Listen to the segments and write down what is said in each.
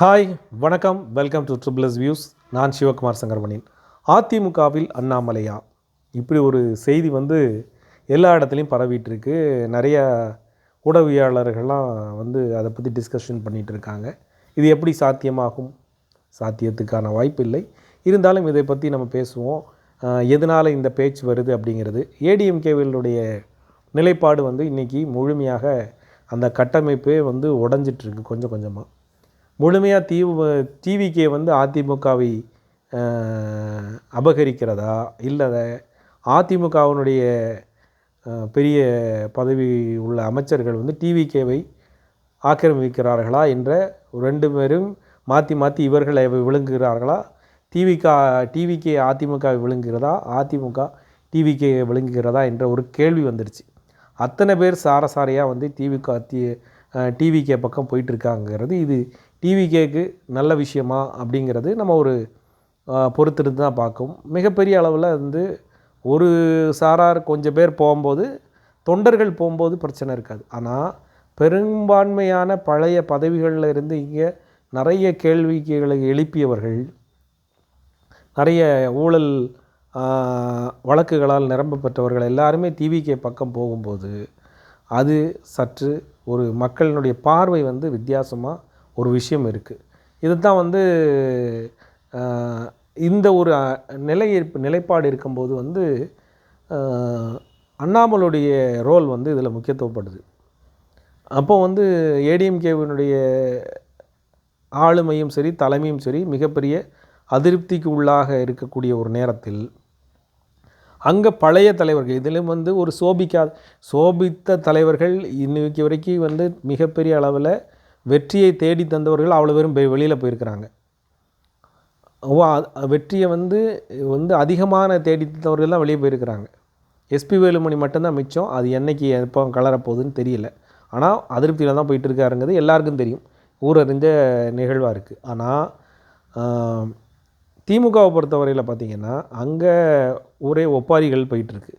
Hi, வணக்கம். Welcome to triple S views. நான் சிவகுமார் சங்கரமணியன். அதிமுகவில் அண்ணாமலையா? இப்படி ஒரு செய்தி எல்லா இடத்துலையும் பரவிட்டுருக்கு. நிறைய ஊடகவியலாளர்கள்லாம் அதை பற்றி டிஸ்கஷன் பண்ணிகிட்டு இருக்காங்க. இது எப்படி சாத்தியமாகும்? சாத்தியத்துக்கான வாய்ப்பு இல்லை. இருந்தாலும் இதை பற்றி நம்ம பேசுவோம். எதனால் இந்த பேச்சு வருது அப்படிங்கிறது. ஏடிஎம்கேவினுடைய நிலைப்பாடு இன்றைக்கி முழுமையாக அந்த கட்டமைப்பே உடஞ்சிட்ருக்கு கொஞ்சம் கொஞ்சமாக. முழுமையாக டிவிகே அதிமுகவை அபகரிக்கிறதா, இல்லை அதிமுகவினுடைய பெரிய பதவி உள்ள அமைச்சர்கள் டிவிகேவை ஆக்கிரமிக்கிறார்களா என்ற ரெண்டு பேரும் மாற்றி மாற்றி இவர்களை விழுங்குகிறார்களா, டிவிகே அதிமுகவை விழுங்குகிறதா, அதிமுக டிவிகே விழுங்குகிறதா என்ற ஒரு கேள்வி வந்துடுச்சு. அத்தனை பேர் சாரசாரையாக டிவிகே பக்கம் போயிட்டுருக்காங்கிறது இது டிவிகேக்கு நல்ல விஷயமா அப்படிங்கிறது நம்ம ஒரு பொறுத்திருந்து தான் பார்க்கும். மிகப்பெரிய அளவில் ஒரு சாரார் கொஞ்சம் பேர் போகும்போது, தொண்டர்கள் போகும்போது பிரச்சனை இருக்காது. ஆனால் பெரும்பான்மையான பழைய பதவிகளில் இருந்து இங்கே நிறைய கேள்விகளை எழுப்பியவர்கள், நிறைய ஊழல் வழக்குகளால் நிரம்பப்பட்டவர்கள் எல்லாருமே டிவிகே பக்கம் போகும்போது அது சற்று ஒரு மக்களினுடைய பார்வை வித்தியாசமாக ஒரு விஷயம் இருக்குது. இது தான் இந்த ஒரு நிலைப்பாடு இருக்கும்போது அண்ணாமலையுடைய ரோல் இதில் முக்கியத்துவப்படுது. அப்போ ஏடிஎம்கேவினுடைய ஆளுமையும் சரி, தலைமையும் சரி மிகப்பெரிய அதிருப்திக்கு உள்ளாக இருக்கக்கூடிய ஒரு நேரத்தில் அங்கே பழைய தலைவர்கள் இதிலும் ஒரு சோபித்த தலைவர்கள் இன்னைக்கு வரைக்கும் மிகப்பெரிய அளவில் வெற்றியை தேடி தந்தவர்கள் அவ்வளோ பேரும் வெளியில் போயிருக்கிறாங்க. வெற்றியை அதிகமான தேடி தந்தவர்கள்லாம் வெளியே போயிருக்கிறாங்க. எஸ்பி வேலுமணி மட்டும்தான் மிச்சம். அது என்றைக்கு எப்போ கலரப்போகுதுன்னு தெரியல. ஆனால் அதிருப்தியில் தான் போயிட்டு இருக்காருங்கிறது எல்லாருக்கும் தெரியும், ஊரறிஞ்ச நிகழ்வாக இருக்குது. ஆனால் திமுகவை பொறுத்தவரையில் பார்த்திங்கன்னா அங்கே ஒரே ஒப்பாரிகள் போயிட்டுருக்கு.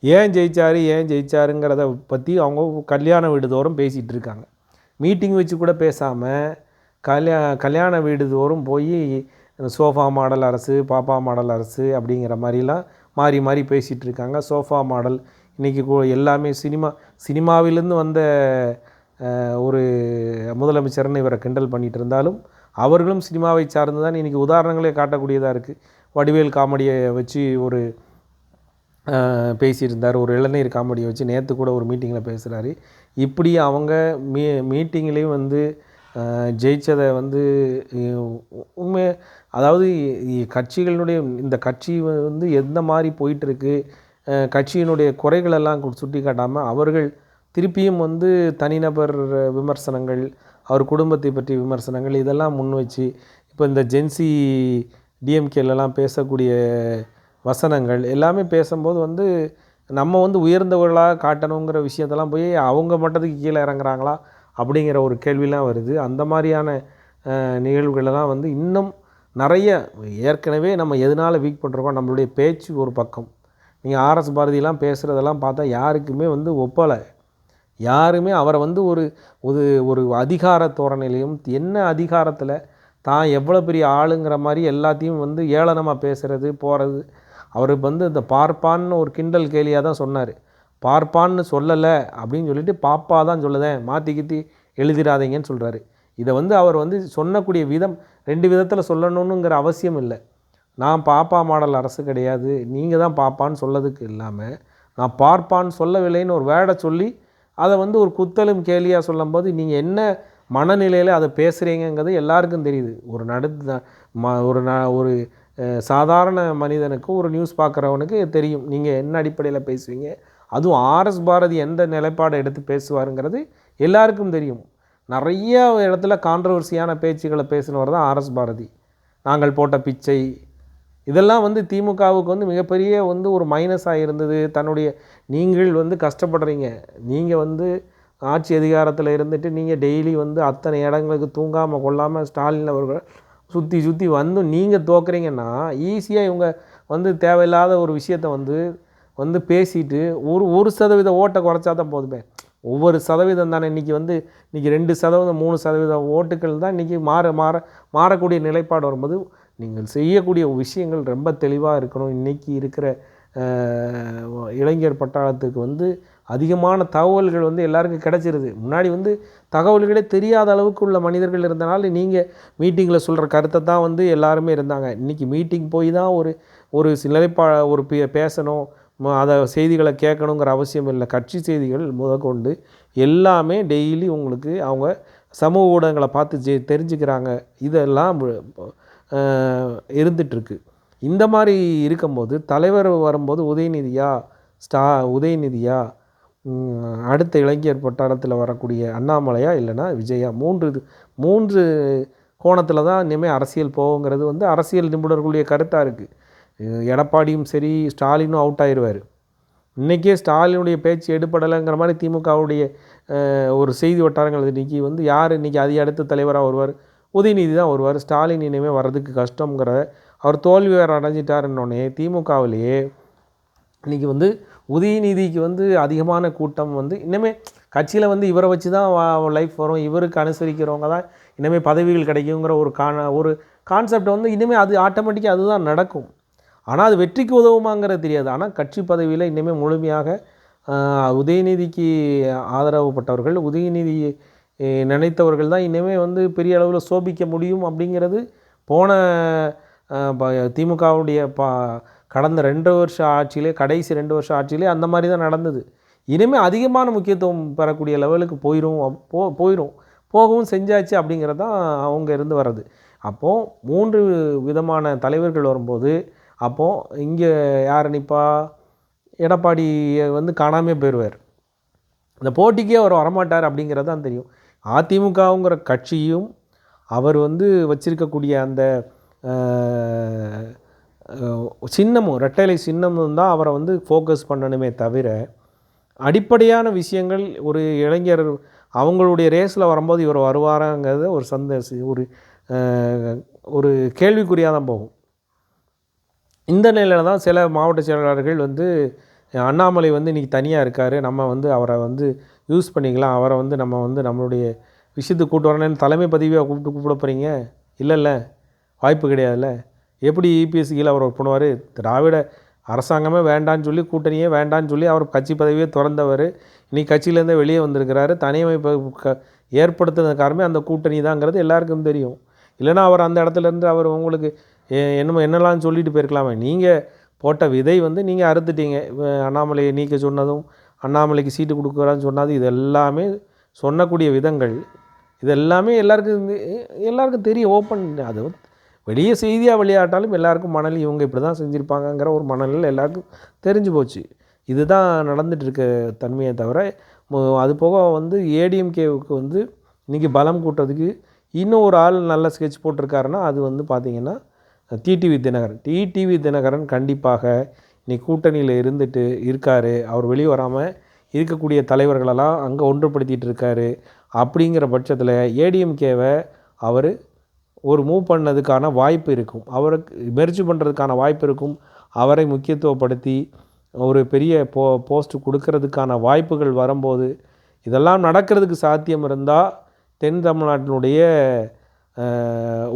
ஏன் ஜெயிச்சாருங்கிறத பற்றி அவங்க கல்யாண வீடு தோறும் பேசிகிட்டு இருக்காங்க. மீட்டிங் வச்சு கூட பேசாமல் கல்யாண வீடு தோறும் போய் சோஃபா மாடல் அரசு, பாப்பா மாடல் அரசு அப்படிங்கிற மாதிரிலாம் மாறி மாறி பேசிகிட்டு இருக்காங்க. சோஃபா மாடல் இன்றைக்கி எல்லாமே சினிமாவிலேருந்து வந்த ஒரு முதலமைச்சர்னு இவரை கிண்டல் பண்ணிகிட்டு இருந்தாலும் அவர்களும் சினிமாவை சார்ந்து தான் இன்றைக்கி உதாரணங்களே காட்டக்கூடியதாக இருக்குது. வடிவேல் காமெடியை வச்சு ஒரு பேசியிருந்தார், ஒரு இளநீர் காமெடியை வச்சு நேற்று கூட ஒரு மீட்டிங்கில் பேசுகிறாரு. இப்படி அவங்க மீட்டிங்லேயும் ஜெயித்ததை உண்மை, அதாவது கட்சிகளினுடைய இந்த கட்சி எந்த மாதிரி போயிட்டுருக்கு, கட்சியினுடைய குறைகளெல்லாம் சுட்டி காட்டாமல் அவர்கள் திருப்பியும் தனிநபர் விமர்சனங்கள், அவர் குடும்பத்தை பற்றி விமர்சனங்கள் இதெல்லாம் முன் வச்சு இப்போ இந்த ஜென்சி டிஎம்கேலலாம் பேசக்கூடிய வசனங்கள் எல்லாமே பேசும்போது நம்ம உயர்ந்தவர்களாக காட்டணுங்கிற விஷயத்தெல்லாம் போய் அவங்க மட்டத்துக்கு கீழே இறங்குறாங்களா அப்படிங்கிற ஒரு கேள்விலாம் வருது. அந்த மாதிரியான நிகழ்வுகளெல்லாம் இன்னும் நிறைய ஏற்கனவே நம்ம எதனால் வீக் பண்ணுறோம். நம்மளுடைய பேச்சு ஒரு பக்கம், நீங்கள் ஆர்எஸ் பாரதியெலாம் பேசுகிறதெல்லாம் பார்த்தா யாருக்குமே ஒப்பலை. யாருமே அவரை ஒரு ஒரு அதிகார தோரணையிலையும் என்ன அதிகாரத்தில் தான் எவ்வளோ பெரிய ஆளுங்கிற மாதிரி எல்லாத்தையும் ஏளனமாக பேசுகிறது போகிறது. அவர் இந்த பார்ப்பான்னு ஒரு கிண்டல் கேலியாக தான் சொன்னார். பார்ப்பான்னு சொல்லலை அப்படின்னு சொல்லிட்டு பாப்பா தான் சொல்லுதேன், மாற்றி எழுதிடாதீங்கன்னு சொல்கிறாரு. இதை அவர் சொன்னக்கூடிய விதம் ரெண்டு விதத்தில் சொல்லணுங்கிற அவசியம் இல்லை. நான் பாப்பா மாடல் அரசு கிடையாது, நீங்கள் தான் பாப்பான்னு சொல்லதுக்கு இல்லாமல் நான் பார்ப்பான்னு சொல்லவில்லைன்னு ஒரு வேடை சொல்லி அதை ஒரு குத்தலும் கேலியாக சொல்லும்போது நீங்கள் என்ன மனநிலையில் அதை பேசுகிறீங்கிறது எல்லாருக்கும் தெரியுது. ஒரு சாதாரண மனிதனுக்கு, ஒரு நியூஸ் பார்க்குறவனுக்கு தெரியும் நீங்கள் என்ன அடிப்படையில் பேசுவீங்க. அதுவும் ஆர்எஸ் பாரதி எந்த நிலைப்பாடை எடுத்து பேசுவாருங்கிறது எல்லாருக்கும் தெரியும். நிறைய இடத்துல கான்ட்ரவர்சியான பேச்சுக்களை பேசினவர் தான் ஆர்எஸ் பாரதி. நாங்கள் போட்ட பிச்சை இதெல்லாம் திமுகவுக்கு மிகப்பெரிய ஒரு மைனஸாக இருந்தது. நீங்கள் கஷ்டப்படுறீங்க, நீங்கள் ஆட்சி அதிகாரத்தில் இருந்துட்டு நீங்கள் டெய்லி அத்தனை இடங்களுக்கு தூங்காமல் கொள்ளாமல் ஸ்டாலின் அவர்கள் சுற்றி நீங்கள் தோக்குறீங்கன்னா ஈஸியாக இவங்க தேவையில்லாத ஒரு விஷயத்தை பேசிட்டு 1% ஓட்டை குறைச்சா தான் போதுமே. ஒவ்வொரு சதவீதம் தானே இன்றைக்கி வந்து இன்றைக்கி 2% 3% ஓட்டுகள் தான் இன்றைக்கி மாறக்கூடிய நிலைப்பாடு வரும்போது நீங்கள் செய்யக்கூடிய விஷயங்கள் ரொம்ப தெளிவாக இருக்கணும். இன்றைக்கி இருக்கிற இளைஞர் பட்டாளத்துக்கு வந்து அதிகமான தகவல்கள் வந்து எல்லாருக்கும் கிடச்சிருது. முன்னாடி வந்து தகவல்களே தெரியாத அளவுக்கு உள்ள மனிதர்கள் இருந்தனால நீங்கள் மீட்டிங்கில் சொல்கிற கருத்தை தான் வந்து எல்லாருமே இருந்தாங்க. இன்றைக்கி மீட்டிங் போய் தான் ஒரு ஒரு பேசணும், அதை செய்திகளை கேட்கணுங்கிற அவசியம் இல்லை. கட்சி செய்திகள் முதற்கொண்டு எல்லாமே டெய்லி உங்களுக்கு அவங்க சமூக ஊடகங்களை பார்த்து தெரிஞ்சுக்கிறாங்க. இதெல்லாம் இருந்துகிட்ருக்கு. இந்த மாதிரி இருக்கும்போது தலைவர் வரும்போது உதயநிதியா அடுத்த இளைஞர் பட்டாளத்தில் வரக்கூடிய அண்ணாமலையா இல்லைனா விஜயா, 3 கோணத்தில் தான் இனிமேல் அரசியல் போகுங்கிறது வந்து அரசியல் நிபுணர்களுடைய கருத்தாக இருக்குது. எடப்பாடியும் சரி, ஸ்டாலினும் அவுட் ஆயிடுவார். இன்றைக்கே ஸ்டாலினுடைய பேச்சு எடுப்படலைங்கிற மாதிரி திமுகவுடைய ஒரு செய்தி வட்டாரங்கள் இன்றைக்கி வந்து யார் இன்றைக்கி அடுத்த தலைவராக வருவார்? உதயநிதி தான் வருவார். ஸ்டாலின் இனிமேல் வர்றதுக்கு கஷ்டங்கிற அவர் தோல்வி வேறு அடைஞ்சிட்டாருன்னொன்னே திமுகவிலேயே இன்றைக்கி வந்து உதயநிதிக்கு வந்து அதிகமான கூட்டம் வந்து இனிமேல் கட்சியில் வந்து இவரை வச்சு தான் லைஃப் வரும், இவருக்கு அனுசரிக்கிறவங்க தான் இனிமேல் பதவிகள் கிடைக்குங்கிற ஒரு கான்செப்ட் வந்து இனிமேல் அது ஆட்டோமேட்டிக்காக அதுதான் நடக்கும். ஆனால் அது வெற்றிக்கு உதவுமாங்கிறது தெரியாது. ஆனால் கட்சி பதவியில் இனிமேல் முழுமையாக உதயநிதிக்கு ஆதரவுப்பட்டவர்கள், உதயநிதி நினைத்தவர்கள் தான் இனிமேல் வந்து பெரிய அளவில் சோபிக்க முடியும். அப்படிங்கிறது போன திமுகவுடைய கடந்த 2 வருஷ ஆட்சியிலே, கடைசி 2 வருஷம் ஆட்சியிலே அந்த மாதிரி தான் நடந்தது. இனிமேல் அதிகமான முக்கியத்துவம் பெறக்கூடிய லெவலுக்கு போகவும் செஞ்சாச்சு. அப்படிங்கிறது தான் அவங்க இருந்து வர்றது. அப்போது 3 விதமான தலைவர்கள் வரும்போது அப்போது இங்கே யார் நிற்பா? எடப்பாடியை வந்து காணாமே போயிடுவார். இந்த போட்டிக்கே அவர் வரமாட்டார் அப்படிங்கிறது தான் தெரியும். அதிமுகவுங்கிற கட்சியும் அவர் வந்து வச்சிருக்கக்கூடிய அந்த சின்னமும், ரெட்டைலை சின்னமும் தான் அவரை வந்து ஃபோக்கஸ் பண்ணணுமே தவிர, அடிப்படையான விஷயங்கள் ஒரு இளைஞர் அவங்களுடைய ரேஸில் வரும்போது இவர் வருவாராங்கிறது ஒரு கேள்விக்குறியாக தான் போகும். இந்த நிலையில் தான் சில மாவட்ட செயலாளர்கள் வந்து அண்ணாமலை வந்து இன்றைக்கி தனியாக இருக்கார், நம்ம வந்து அவரை வந்து யூஸ் பண்ணிக்கலாம், அவரை வந்து நம்ம வந்து நம்மளுடைய விஷயத்துக்கு கூப்பிட்டு வரணும்னு தலைமை பதவியாக கூப்பிட போகிறீங்க? இல்லைல்ல, வாய்ப்பு கிடையாதுல்ல. எப்படி இபிஎஸ் கீழே அவர் ஒர்க் பண்ணுவார்? திராவிட அரசாங்கமே வேண்டான்னு சொல்லி, கூட்டணியே வேண்டான்னு சொல்லி அவர் கட்சி பதவியே திறந்தவர். இன்றைக்கி கட்சியிலேருந்தே வெளியே வந்திருக்கிறாரு. தனியமைப்பு ஏற்படுத்துனது காரணமே அந்த கூட்டணி தாங்கிறது எல்லாருக்கும் தெரியும். இல்லைனா அவர் அந்த இடத்துலேருந்து அவர் உங்களுக்கு என்னெல்லாம் சொல்லிட்டு போயிருக்கலாமே. நீங்கள் போட்ட விதை வந்து நீங்கள் அறுத்துட்டீங்க. அண்ணாமலையை நீக்க சொன்னதும், அண்ணாமலைக்கு சீட்டு கொடுக்குறான்னு சொன்னது, இது எல்லாமே சொன்னக்கூடிய விதங்கள் இது எல்லாமே எல்லாருக்கும் தெரியும். ஓப்பன் அது வெளியே செய்தியாக வெளியாட்டாலும் எல்லாருக்கும் மணல் இவங்க இப்படி தான் செஞ்சுருப்பாங்கங்கிற ஒரு மணலில் எல்லாருக்கும் தெரிஞ்சு போச்சு. இதுதான் நடந்துகிட்டு இருக்க தன்மையை தவிர, அது போக வந்து ஏடிஎம்கேவுக்கு வந்து இன்றைக்கி பலம் கூட்டுறதுக்கு இன்னும் ஒரு ஆள் நல்ல ஸ்கெட்ச் போட்டிருக்காருன்னா அது வந்து பார்த்திங்கன்னா டிடிவி தினகரன் கண்டிப்பாக இன்றைக்கி கூட்டணியில் இருக்கார். அவர் வெளியே வராமல் இருக்கக்கூடிய தலைவர்களெல்லாம் அங்கே ஒன்றுபடுத்திகிட்டு இருக்கார். அப்படிங்கிற பட்சத்தில் ஏடிஎம்கேவை அவர் ஒரு மூவ் பண்ணதுக்கான வாய்ப்பு இருக்கும், அவருக்கு மெர்ஜ் பண்ணுறதுக்கான வாய்ப்பு இருக்கும். அவரை முக்கியத்துவப்படுத்தி ஒரு பெரிய போஸ்ட் கொடுக்கறதுக்கான வாய்ப்புகள் வரும்போது, இதெல்லாம் நடக்கிறதுக்கு சாத்தியம் இருந்தால் தென் தமிழ்நாட்டினுடைய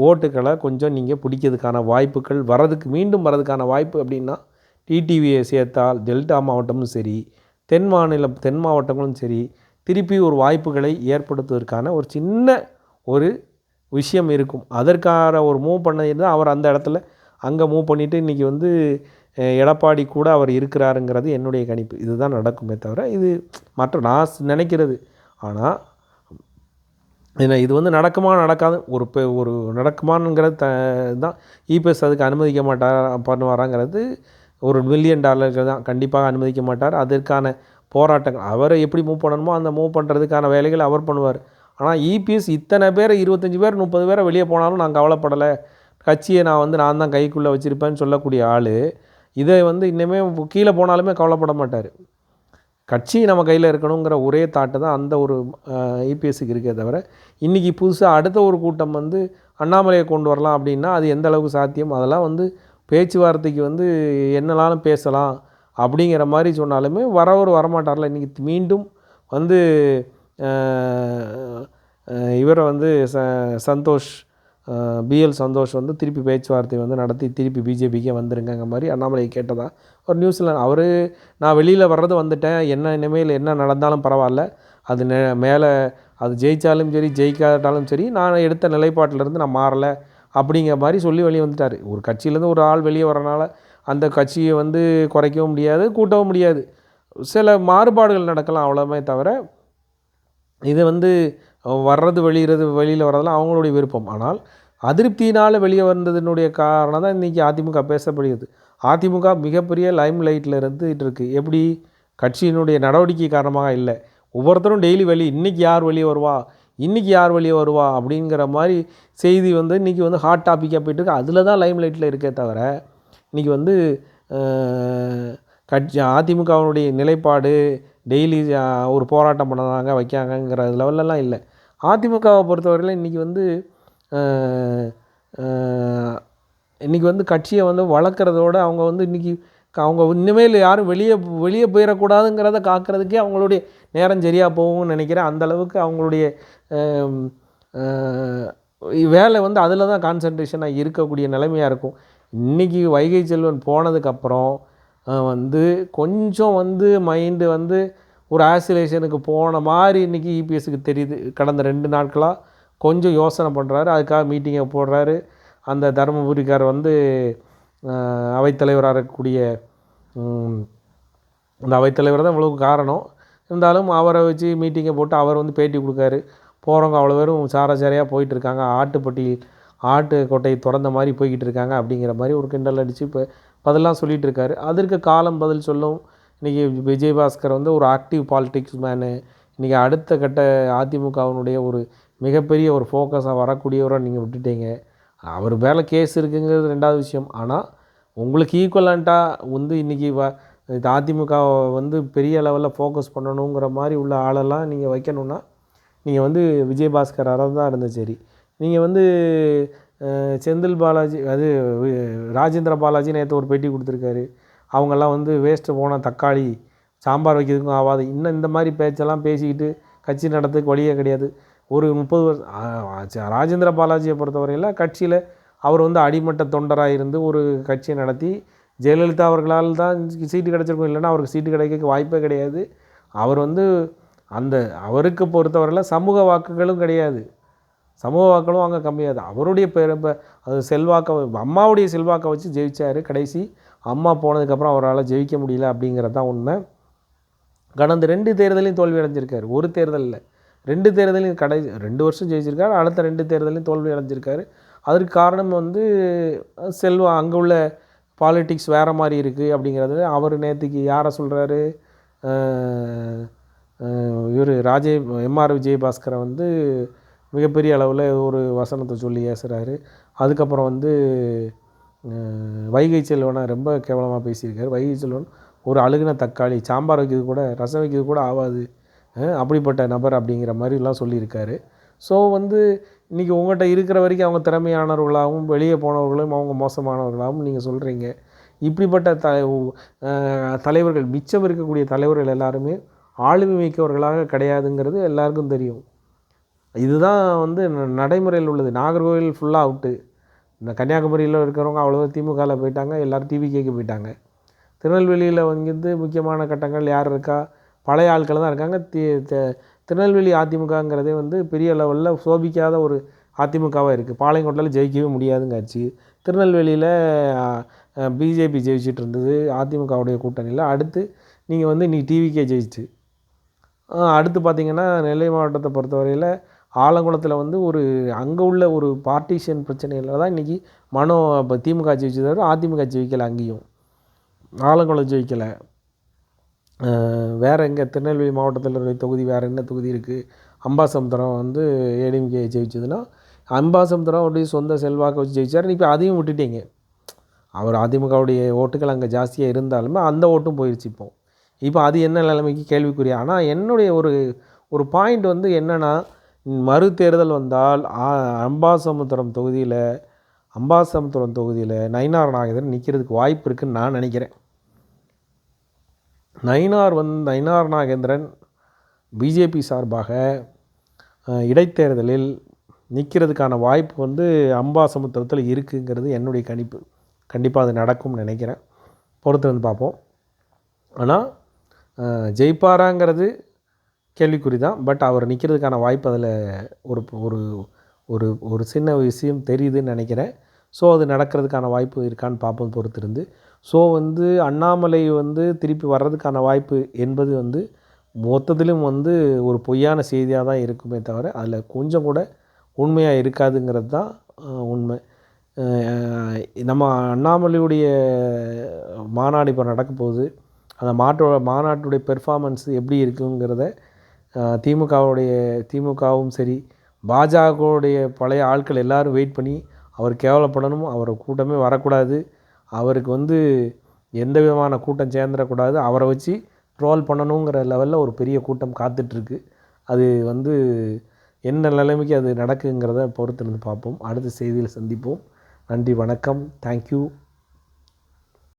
ஓட்டுக்களை கொஞ்சம் நீங்கள் பிடிக்கிறதுக்கான வாய்ப்புகள் மீண்டும் வரதுக்கான வாய்ப்பு அப்படின்னா டிடிவியை சேர்த்தால் டெல்டா மாவட்டமும் சரி, தென் மாவட்டங்களும் சரி, திருப்பி ஒரு வாய்ப்புகளை ஏற்படுத்துவதற்கான ஒரு சின்ன ஒரு விஷயம் இருக்கும். அதற்கான ஒரு மூவ் பண்ணியிருந்தால் அவர் அந்த இடத்துல அங்கே மூவ் பண்ணிவிட்டு இன்றைக்கி வந்து எடப்பாடி கூட அவர் இருக்கிறாருங்கிறது என்னுடைய கணிப்பு. இதுதான் நடக்குமே தவிர இது நான் நினைக்கிறது. ஆனால் இது வந்து நடக்காது ஒரு நடக்குமாங்கிறது தான். இபிஎஸ் அதுக்கு அனுமதிக்க பண்ணுவாராங்கிறது ஒரு $1 மில்லியன் தான். கண்டிப்பாக அனுமதிக்க மாட்டார். அதற்கான போராட்டங்கள் அவரை எப்படி மூவ் பண்ணணுமோ அந்த மூவ் பண்ணுறதுக்கான வேலைகள் அவர் பண்ணுவார். ஆனால் இபிஎஸ் இத்தனை பேர் 25 பேர் 30 பேரை வெளியே போனாலும் நான் கவலைப்படலை, கட்சியை நான் தான் கைக்குள்ளே வச்சுருப்பேன்னு சொல்லக்கூடிய ஆள் இதை வந்து இன்னுமே கீழே போனாலுமே கவலைப்பட மாட்டார். கட்சி நம்ம கையில் இருக்கணுங்கிற ஒரே தாட்டு தான் அந்த ஒரு இபிஎஸ்க்கு இருக்கே தவிர, இன்றைக்கி புதுசாக அடுத்த ஒரு கூட்டம் வந்து அண்ணாமலையை கொண்டு வரலாம் அப்படின்னா அது எந்த அளவுக்கு சாத்தியம்? அதெல்லாம் வந்து பேச்சுவார்த்தைக்கு வந்து என்னனாலும் பேசலாம் அப்படிங்கிற மாதிரி சொன்னாலுமே வரமாட்டார்ல. இன்றைக்கி மீண்டும் வந்து இவரை வந்து சந்தோஷ் பிஎல் சந்தோஷ் வந்து திருப்பி பேச்சுவார்த்தை வந்து நடத்தி திருப்பி பிஜேபிக்கே வந்துருங்கிற மாதிரி அண்ணாமலை கேட்டதா ஒரு நியூஸில் அவர் நான் வெளியில் வர்றது வந்துட்டேன், என்ன இனிமேல் என்ன நடந்தாலும் பரவாயில்ல, அது மேலே அது ஜெயித்தாலும் சரி ஜெயிக்காட்டாலும் சரி நான் எடுத்த நிலைப்பாட்டிலேருந்து நான் மாறலை அப்படிங்கிற மாதிரி சொல்லி வெளியே வந்துட்டார். ஒரு கட்சியிலேருந்து ஒரு ஆள் வெளியே வரனால அந்த கட்சியை வந்து குறைக்கவும் முடியாது கூட்டவும் முடியாது, சில மாறுபாடுகள் நடக்கலாம் அவ்வளோமே தவிர இது வந்து வர்றது வெளியில் வர்றதெல்லாம் அவங்களுடைய விருப்பம். ஆனால் அதிருப்தியினால் வெளியே வந்ததுனுடைய காரணம் தான் இன்றைக்கி அதிமுக பேசப்படுகிறது. அதிமுக மிகப்பெரிய லைம் லைட்டில் இருந்துகிட்டு இருக்குது. எப்படி கட்சியினுடைய நடவடிக்கை காரணமாக இல்லை, ஒவ்வொருத்தரும் டெய்லி இன்றைக்கி யார் வெளியே வருவா இன்றைக்கி யார் வெளியே வருவா அப்படிங்கிற மாதிரி செய்தி வந்து இன்றைக்கி வந்து ஹாட் டாப்பிக்காக போய்ட்டுருக்கு. அதில் தான் லைம் லைட்டில் இருக்கே தவிர இன்றைக்கி வந்து அதிமுகவினுடைய நிலைப்பாடு டெய்லி ஒரு போராட்டம் பண்ணாங்க வைக்காங்கங்கிற லெவல்லலாம் இல்லை. அதிமுகவை பொறுத்தவரையில் இன்றைக்கி வந்து இன்றைக்கி வந்து கட்சியை வந்து வளர்க்குறதோட அவங்க வந்து இன்றைக்கி அவங்க இனிமேல் யாரும் வெளியே போயிடக்கூடாதுங்கிறத காக்கிறதுக்கே அவங்களுடைய நேரம் சரியாக போகும்னு நினைக்கிறேன். அந்தளவுக்கு அவங்களுடைய வேலை வந்து அதில் தான் கான்சன்ட்ரேஷனாக இருக்கக்கூடிய நிலைமையாக இருக்கும். இன்றைக்கி வைகை செல்வன் போனதுக்கப்புறம் வந்து கொஞ்சம் வந்து மைண்டு வந்து ஒரு ஆசிலேஷனுக்கு போன மாதிரி இன்றைக்கி இபிஎஸ்க்கு தெரியுது. கடந்த 2 நாட்களாக கொஞ்சம் யோசனை பண்ணுறாரு, அதுக்காக மீட்டிங்கை போடுறாரு. அந்த தருமபுரிக்கார் வந்து அவைத்தலைவராக இருக்கக்கூடிய அந்த அவைத்தலைவர் தான் இவ்வளவு காரணம். இருந்தாலும் அவரை வச்சு மீட்டிங்கை போட்டு அவர் வந்து பேட்டி கொடுக்காரு. போகிறவங்க அவ்வளோ பேரும் சாரையாக போயிட்டுருக்காங்க, ஆட்டு கொட்டையை திறந்த மாதிரி போய்கிட்டு இருக்காங்க அப்படிங்கிற மாதிரி ஒரு கிண்டல் அடித்து இப்போ பதிலாம் சொல்லிகிட்டு இருக்காரு. அதற்கு காலம் பதில் சொல்லும். இன்றைக்கி விஜயபாஸ்கர் வந்து ஒரு ஆக்டிவ் பாலிடிக்ஸ் மேனு, இன்றைக்கி அடுத்த கட்ட அதிமுகவினுடைய ஒரு மிகப்பெரிய ஒரு ஃபோக்கஸாக வரக்கூடியவரை நீங்கள் விட்டுட்டீங்க. அவர் மேலே கேஸ் இருக்குங்கிறது 2வது விஷயம். ஆனால் உங்களுக்கு ஈக்குவலண்ட்டாக வந்து இன்றைக்கி அதிமுகவை வந்து பெரிய லெவலில் ஃபோக்கஸ் பண்ணணுங்கிற மாதிரி உள்ள ஆளெல்லாம் நீங்கள் வைக்கணுன்னா நீங்கள் வந்து விஜயபாஸ்கராக தான் இருந்தது சரி. நீங்கள் வந்து செந்தில் பாலாஜி ராஜேந்திர பாலாஜி நேற்று ஒரு பேட்டி கொடுத்துருக்காரு. அவங்கெல்லாம் வந்து வேஸ்ட்டு போன தக்காளி சாம்பார் வைக்கிறதுக்கும் ஆகாது, இன்னும் இந்த மாதிரி பேச்செல்லாம் பேசிக்கிட்டு கட்சி நடத்துக்கு வழியே கிடையாது. ஒரு 30 வருஷம் ராஜேந்திர பாலாஜியை பொறுத்தவரையில் கட்சியில் அவர் வந்து அடிமட்ட தொண்டராக இருந்து ஒரு கட்சியை நடத்தி ஜெயலலிதா அவர்களால் தான் சீட்டு கிடச்சிருக்கும், இல்லைன்னா அவருக்கு சீட்டு கிடைக்க வாய்ப்பே கிடையாது. அவர் வந்து அவருக்கு பொறுத்தவரையில் சமூக வாக்குகளும் கிடையாது, சமூக வாக்களும் அங்கே கம்மியாது. அவருடைய அது அம்மாவுடைய செல்வாக்கை வச்சு ஜெயித்தார். கடைசி அம்மா போனதுக்கப்புறம் அவரால் ஜெயிக்க முடியல அப்படிங்கிறது தான் உண்மை. கடந்த 2 தேர்தலையும் தோல்வி அடைஞ்சிருக்காரு. ஒரு தேர்தலில் 2 தேர்தலையும் 2 வருஷம் ஜெயிச்சிருக்காரு, அடுத்த 2 தேர்தலையும் தோல்வி அடைஞ்சிருக்காரு. அதற்கு காரணம் வந்து அங்கே உள்ள பாலிட்டிக்ஸ் வேறு மாதிரி இருக்குது அப்படிங்கிறது. அவர் நேற்றுக்கு யாரை சொல்கிறாரு, இவர் எம்ஆர் விஜயபாஸ்கரை வந்து மிகப்பெரிய அளவில் ஒரு வசனத்தை சொல்லி ஏசுகிறாரு. அதுக்கப்புறம் வந்து வைகை செல்வனை ரொம்ப கேவலமாக பேசியிருக்காரு. வைகை செல்வன் ஒரு அழுகின தக்காளி, சாம்பார் வைக்கிறது கூட ரசம் வைக்கிறது கூட ஆகாது, அப்படிப்பட்ட நபர் அப்படிங்கிற மாதிரிலாம் சொல்லியிருக்காரு. ஸோ வந்து இன்றைக்கி உங்கள்கிட்ட இருக்கிற வரைக்கும் அவங்க திறமையானவர்களாகவும் வெளியே போனவர்களும் அவங்க மோசமானவர்களாகவும் நீங்கள் சொல்கிறீங்க. இப்படிப்பட்ட தலைவர்கள் மிச்சம் இருக்கக்கூடிய தலைவர்கள் எல்லாருமே ஆளுமை மிக்கவர்களாக கிடையாதுங்கிறது எல்லாருக்கும் தெரியும். இதுதான் வந்து நடைமுறையில் உள்ளது. நாகர்கோவில் ஃபுல்லாக அவுட்டு. இந்த கன்னியாகுமரியில் இருக்கிறவங்க அவ்வளோ திமுகவில் போயிட்டாங்க, எல்லோரும் டிவிகேக்கு போயிட்டாங்க. திருநெல்வேலியில் வந்து முக்கியமான கட்டங்கள் யார் இருக்கா, பழைய ஆட்கள் தான் இருக்காங்க. திருநெல்வேலி அதிமுகங்கிறதே வந்து பெரிய லெவலில் சோபிக்காத ஒரு அதிமுகவாக இருக்குது. பாளையங்கோட்டையில் ஜெயிக்கவே முடியாதுங்க ஆச்சு. திருநெல்வேலியில் பிஜேபி ஜெயிச்சிட்டு இருந்தது அதிமுகவுடைய கூட்டணியில். அடுத்து நீங்கள் வந்து இன்றைக்கி டிவிகே ஜெயிச்சு, அடுத்து பார்த்திங்கன்னா நெல்லை மாவட்டத்தை பொறுத்தவரையில் ஆலங்குளத்தில் வந்து அங்கே உள்ள ஒரு பார்ட்டிஷன் பிரச்சனையில் தான் இன்றைக்கி இப்போ திமுக ஜெயிச்சது, அதிமுக ஜெயிக்கலை. அங்கேயும் ஆலங்குளம் ஜெயிக்கலை. வேறு எங்கே திருநெல்வேலி மாவட்டத்தில் இருக்கிற தொகுதி வேறு என்ன தொகுதி இருக்குது, அம்பாசமுத்திரம் வந்து ஏடிஎம்கே ஜெயிச்சதுன்னா அம்பாசமுத்திரம் அப்படி சொந்த செல்வாக்கை வச்சு ஜெயிச்சார். இப்போ அதையும் விட்டுட்டீங்க. அவர் அதிமுகவுடைய ஓட்டுகள் அங்கே ஜாஸ்தியாக இருந்தாலுமே அந்த ஓட்டும் போயிடுச்சு. இப்போ அது என்ன நிலைமைக்கு கேள்விக்குரிய. ஆனால் என்னுடைய ஒரு பாயிண்ட் வந்து என்னென்னா, மறு தேர்தல் வந்தால் அம்பாசமுத்திரம் தொகுதியில் நயினார் நாகேந்திரன் நிற்கிறதுக்கு வாய்ப்பு இருக்குதுன்னு நான் நினைக்கிறேன். நயினார் நாகேந்திரன் பிஜேபி சார்பாக இடைத்தேர்தலில் நிற்கிறதுக்கான வாய்ப்பு வந்து அம்பாசமுத்திரத்தில் இருக்குங்கிறது என்னுடைய கணிப்பு. கண்டிப்பாக அது நடக்கும்னு நினைக்கிறேன். பொறுத்து வந்து பார்ப்போம். ஆனால் ஜெயிப்பாராங்கிறது கேள்விக்குறி தான். பட் அவர் நிற்கிறதுக்கான வாய்ப்பு அதில் ஒரு ஒரு ஒரு ஒரு சின்ன விஷயம் தெரியுதுன்னு நினைக்கிறேன். ஸோ அது நடக்கிறதுக்கான வாய்ப்பு இருக்கான்னு பார்ப்போம் பொறுத்திருந்து. ஸோ வந்து அண்ணாமலை வந்து திருப்பி வர்றதுக்கான வாய்ப்பு என்பது வந்து மொத்தத்திலும் வந்து ஒரு பொய்யான செய்தியாக தான் இருக்குமே தவிர அதில் கொஞ்சம் கூட உண்மையாக இருக்காதுங்கிறது தான் உண்மை. நம்ம அண்ணாமலையுடைய மாநாடு இப்போ நடக்க போகுது. அந்த மாநாட்டுடைய பெர்ஃபார்மன்ஸ் எப்படி இருக்குங்கிறத திமுகவும் சரி பாஜகவுடைய பழைய ஆட்கள் எல்லோரும் வெயிட் பண்ணி அவர் கேவலப்படணும், அவர் கூட்டமே வரக்கூடாது, அவருக்கு வந்து எந்த விதமான கூட்டம் சேர்ந்துடக்கூடாது, அவரை வச்சு ட்ரோல் பண்ணணுங்கிற லெவலில் ஒரு பெரிய கூட்டம் காத்துட்ருக்கு. அது வந்து என்ன நிலைமைக்கு அது நடக்குங்கிறத பொறுத்திருந்து பார்ப்போம். அடுத்த செய்தியில் சந்திப்போம். நன்றி, வணக்கம். தேங்க்யூ.